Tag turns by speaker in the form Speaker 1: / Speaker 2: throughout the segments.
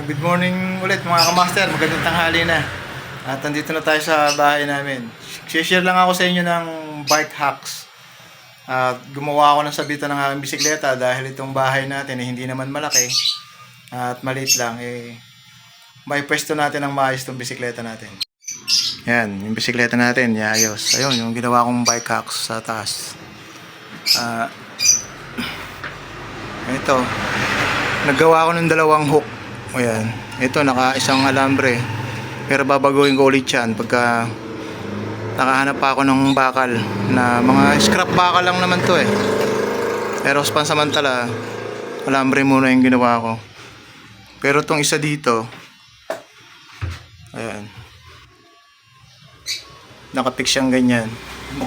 Speaker 1: Good morning ulit mga kamaster, magandang tanghali na. At andito na tayo sa bahay namin. Share lang ako sa inyo ng bike hacks. At gumawa ako ng sabitan ng aking bisikleta dahil itong bahay natin hindi naman malaki at maliit lang. May pwesto natin ng maayos itong bisikleta natin. Yan, yung bisikleta natin, ayos. Ayun, yung ginawa kong bike hacks sa taas. Ito, naggawa ko ng dalawang hook. Ayan, ito naka isang alambre. Pero babaguhin ko ulit yan pagka nakahanap pa ako ng bakal na mga scrap bakal lang naman to pero pansamantala alambre muna yung ginawa ko. Pero tong isa dito, ayan, nakapik siyang ganyan.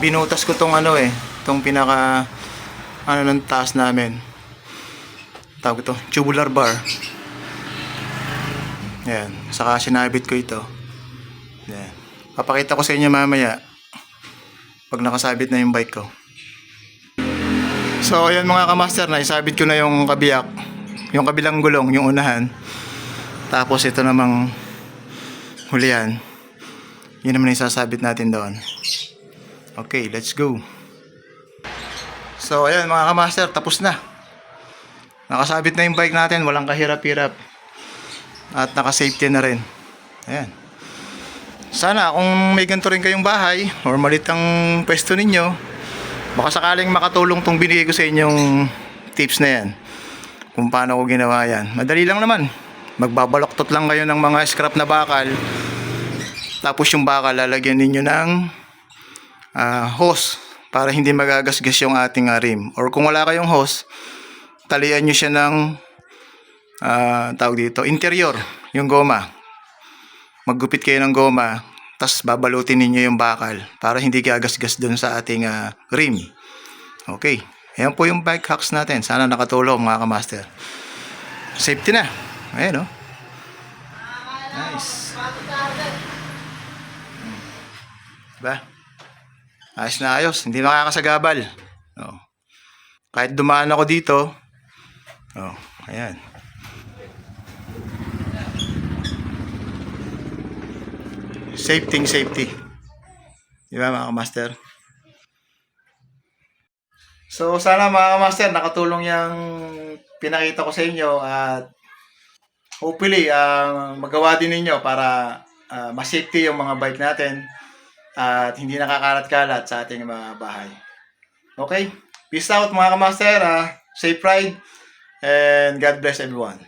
Speaker 1: Binutas ko tong tong pinaka ng taas namin, tawag ito tubular bar. Ayan, saka sinabit ko ito. Ayan. Papakita ko sa inyo mamaya pag nakasabit na yung bike ko. So ayan mga kamaster, naisabit ko na yung kabiyak, yung kabilang gulong, yung unahan. Tapos ito namang hulihan, yun naman yung sasabit natin doon. Okay, let's go. So ayan mga kamaster, tapos na. Nakasabit na yung bike natin, walang kahirap-hirap. At naka-safety na rin. Ayan. Sana kung may ganito rin kayong bahay or malit ang pwesto ninyo, baka sakaling makatulong tong binigay ko sa inyong tips na yan. Kung paano ko ginawa yan. Madali lang naman. Magbabaloktot lang kayo ng mga scrap na bakal. Tapos yung bakal lalagyan ninyo ng hose para hindi magagasgas yung ating rim. Or kung wala kayong hose, talian nyo siya ng tawag dito, interior, yung goma. Maggupit kayo ng goma, tas babalutin ninyo yung bakal para hindi gagasgas dun sa ating rim. Okay, ayan po yung bike hacks natin. Sana nakatulong mga kamaster. Safety na. Ayan, oh. Nice. Diba? Ayos na ayos, hindi makakasagabal. Oh. Kahit dumaan ako dito, oh, ayan. Safety. Diba mga kamaster? So sana mga kamaster, nakatulong yung pinakita ko sa inyo at hopefully magawa din ninyo para mas-safety yung mga bike natin at hindi nakakalat-kalat sa ating mga bahay. Okay? Peace out mga kamaster. Safe ride and God bless everyone.